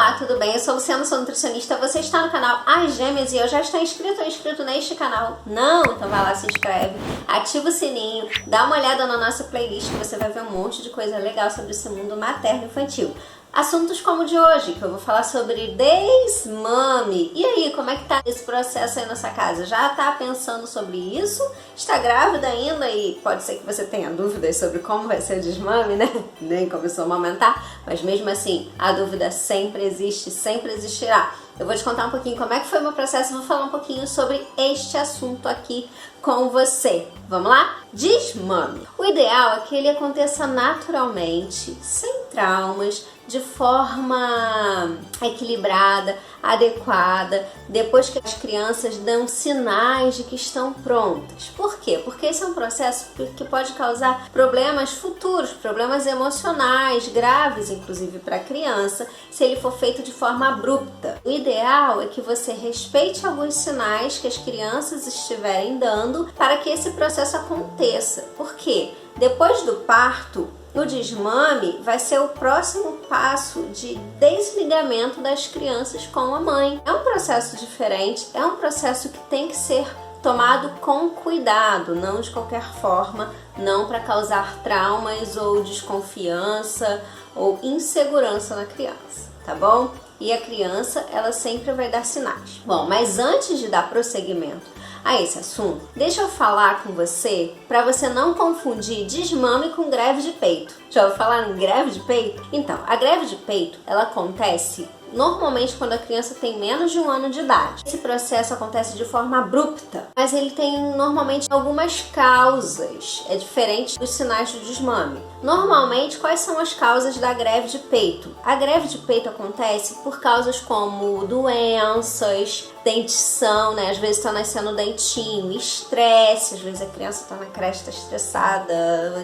Olá, tudo bem? Eu sou Luciana, sou nutricionista. Você está no canal As Gêmeas e eu já está inscrito ou inscrito neste canal? Não? Então vai lá, se inscreve, ativa o sininho, dá uma olhada na nossa playlist que você vai ver um monte de coisa legal sobre esse mundo materno infantil. Assuntos como o de hoje, que eu vou falar sobre desmame. E aí, como é que tá esse processo aí na sua casa? Já tá pensando sobre isso? Está grávida ainda e pode ser que você tenha dúvidas sobre como vai ser o desmame, né? Nem começou a amamentar, mas mesmo assim, a dúvida sempre existe, sempre existirá. Eu vou te contar um pouquinho como é que foi o meu processo e vou falar um pouquinho sobre este assunto aqui com você. Vamos lá? Desmame. O ideal é que ele aconteça naturalmente, sem traumas, de forma equilibrada, adequada, depois que as crianças dão sinais de que estão prontas. Por quê? Porque esse é um processo que pode causar problemas futuros, problemas emocionais graves, inclusive para a criança, se ele for feito de forma abrupta. O ideal é que você respeite alguns sinais que as crianças estiverem dando para que esse processo aconteça. Por quê? Depois do parto, o desmame vai ser o próximo passo de desligamento das crianças com a mãe. É um processo diferente, é um processo que tem que ser tomado com cuidado, não de qualquer forma, não para causar traumas ou desconfiança ou insegurança na criança, tá bom? E a criança, ela sempre vai dar sinais. Bom, mas antes de dar prosseguimento a esse assunto, deixa eu falar com você para você não confundir desmame com greve de peito. Já ouviu falar em greve de peito? Então, a greve de peito, ela acontece normalmente quando a criança tem menos de 1 ano de idade. Esse processo acontece de forma abrupta, mas ele tem normalmente algumas causas. É diferente dos sinais do desmame. Normalmente, quais são as causas da greve de peito? A greve de peito acontece por causas como doenças, dentição, né? Às vezes está nascendo dentinho, estresse, às vezes a criança está na creche, está estressada,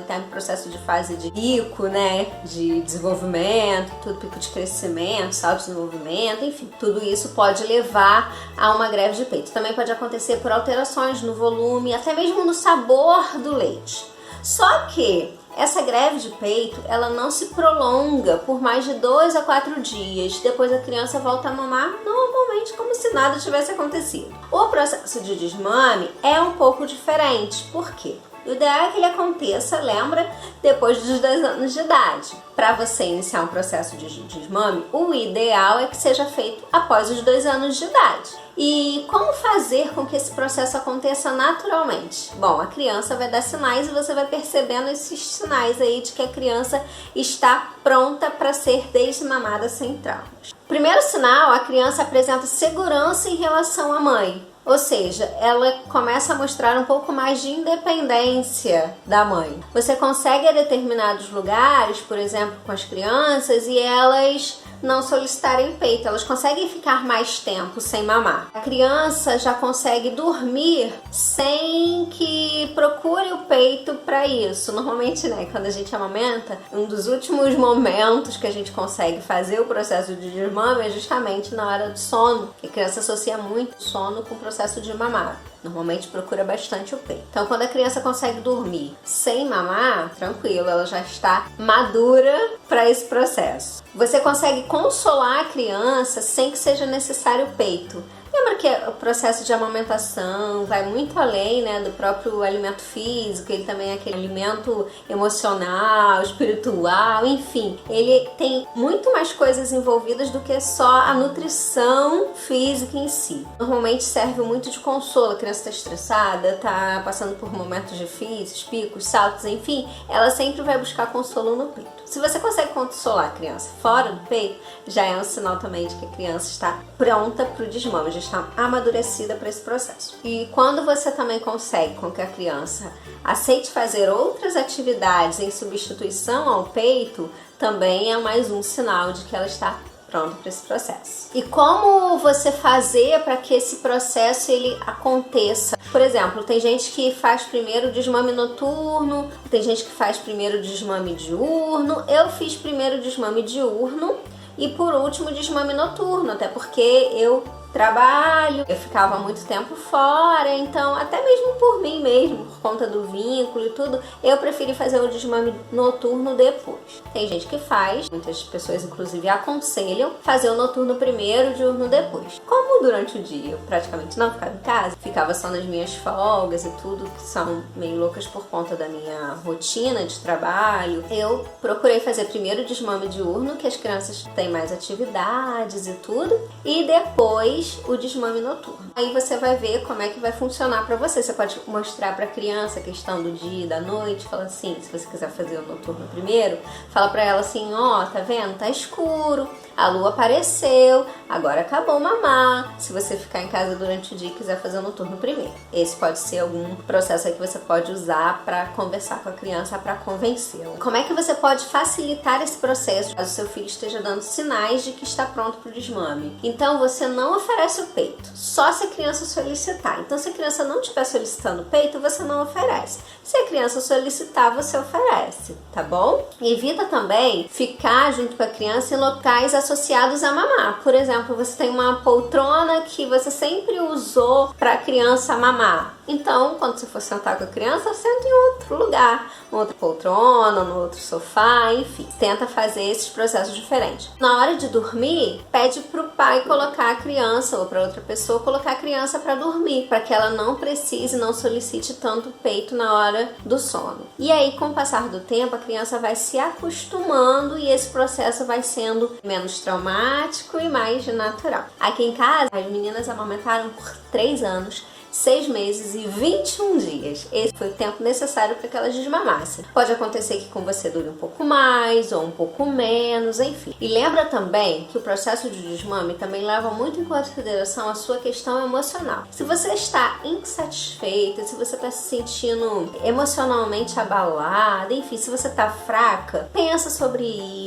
está em processo de fase de pico, né? De desenvolvimento, tudo pico de crescimento, salto de desenvolvimento, enfim, tudo isso pode levar a uma greve de peito. Também pode acontecer por alterações no volume, até mesmo no sabor do leite. Só que essa greve de peito, ela não se prolonga por mais de 2 a 4 dias. Depois a criança volta a mamar normalmente como se nada tivesse acontecido. O processo de desmame é um pouco diferente. Por quê? O ideal é que ele aconteça, lembra, depois dos 2 anos de idade. Para você iniciar um processo de desmame, o ideal é que seja feito após os 2 anos de idade. E como fazer com que esse processo aconteça naturalmente? Bom, a criança vai dar sinais e você vai percebendo esses sinais aí de que a criança está pronta para ser desmamada sem traumas. Primeiro sinal, a criança apresenta segurança em relação à mãe. Ou seja, ela começa a mostrar um pouco mais de independência da mãe. Você consegue ir a determinados lugares, por exemplo, com as crianças, e elas não solicitarem peito, elas conseguem ficar mais tempo sem mamar. A criança já consegue dormir sem que procure o peito para isso. Normalmente, né, quando a gente amamenta, um dos últimos momentos que a gente consegue fazer o processo de desmame é justamente na hora do sono, que a criança associa muito o sono com o processo de mamar. Normalmente procura bastante o peito. Então, quando a criança consegue dormir sem mamar, tranquilo, ela já está madura para esse processo. Você consegue consolar a criança sem que seja necessário o peito. Lembra que o processo de amamentação vai muito além, né, do próprio alimento físico, ele também é aquele alimento emocional, espiritual, enfim. Ele tem muito mais coisas envolvidas do que só a nutrição física em si. Normalmente serve muito de consolo, a criança está estressada, está passando por momentos difíceis, picos, saltos, enfim, ela sempre vai buscar consolo no peito. Se você consegue consolar a criança fora do peito, já é um sinal também de que a criança está pronta para o desmame, já está amadurecida para esse processo. E quando você também consegue com que a criança aceite fazer outras atividades em substituição ao peito, também é mais um sinal de que ela está pronta para esse processo. E como você fazer para que esse processo ele aconteça? Por exemplo, tem gente que faz primeiro o desmame noturno, tem gente que faz primeiro o desmame diurno. Eu fiz primeiro o desmame diurno e por último o desmame noturno, até porque eu trabalho, eu ficava muito tempo fora, então até mesmo por mim mesmo, por conta do vínculo e tudo, eu preferi fazer o desmame noturno depois. Tem gente que faz, muitas pessoas inclusive aconselham fazer o noturno primeiro, o diurno depois. Como durante o dia eu praticamente não ficava em casa, ficava só nas minhas folgas e tudo, que são meio loucas por conta da minha rotina de trabalho, eu procurei fazer primeiro o desmame diurno, que as crianças têm mais atividades e tudo, e depois o desmame noturno. Aí você vai ver como é que vai funcionar pra você. Você pode mostrar pra criança a questão do dia e da noite, fala assim, se você quiser fazer o noturno primeiro, fala pra ela assim, ó, tá vendo? Tá escuro, a lua apareceu, agora acabou mamar. Se você ficar em casa durante o dia e quiser fazer o noturno primeiro. Esse pode ser algum processo aí que você pode usar pra conversar com a criança, pra convencê-la. Como é que você pode facilitar esse processo caso o seu filho esteja dando sinais de que está pronto pro desmame? Então você não oferece o peito, só se a criança solicitar. Então se a criança não estiver solicitando o peito, você não oferece. Se a criança solicitar, você oferece, tá bom? Evita também ficar junto com a criança em locais associados a mamar. Por exemplo, você tem uma poltrona que você sempre usou para a criança mamar. Então, quando você for sentar com a criança, senta em outro lugar, uma outra poltrona, no outro sofá, enfim. Tenta fazer esses processos diferentes. Na hora de dormir, pede pro pai colocar a criança ou para outra pessoa colocar a criança para dormir, para que ela não precise, não solicite tanto peito na hora do sono. E aí, com o passar do tempo, a criança vai se acostumando e esse processo vai sendo menos traumático e mais natural. Aqui em casa, as meninas amamentaram por 3 anos, 6 meses e 21 dias. Esse foi o tempo necessário para que elas desmamassem. Pode acontecer que com você dure um pouco mais ou um pouco menos, enfim. E lembra também que o processo de desmame também leva muito em consideração a sua questão emocional. Se você está insatisfeita, se você está se sentindo emocionalmente abalada, enfim, se você está fraca, pensa sobre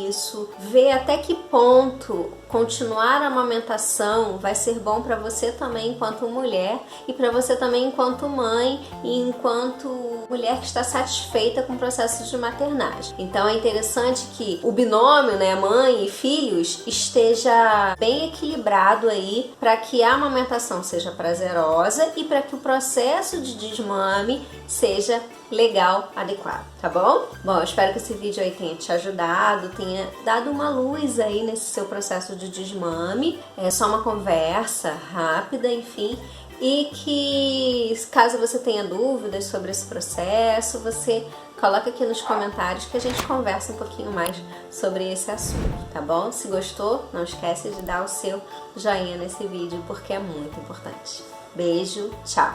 isso, vê até que ponto continuar a amamentação vai ser bom para você também enquanto mulher e para você também enquanto mãe e enquanto mulher que está satisfeita com o processo de maternagem. Então é interessante que o binômio, né, mãe e filhos, esteja bem equilibrado aí para que a amamentação seja prazerosa e para que o processo de desmame seja legal, adequado, tá bom? Bom, eu espero que esse vídeo aí tenha te ajudado, tenha dado uma luz aí nesse seu processo de desmame. É só uma conversa rápida, enfim, e que caso você tenha dúvidas sobre esse processo, você coloca aqui nos comentários que a gente conversa um pouquinho mais sobre esse assunto, tá bom? Se gostou, não esquece de dar o seu joinha nesse vídeo porque é muito importante. Beijo, tchau!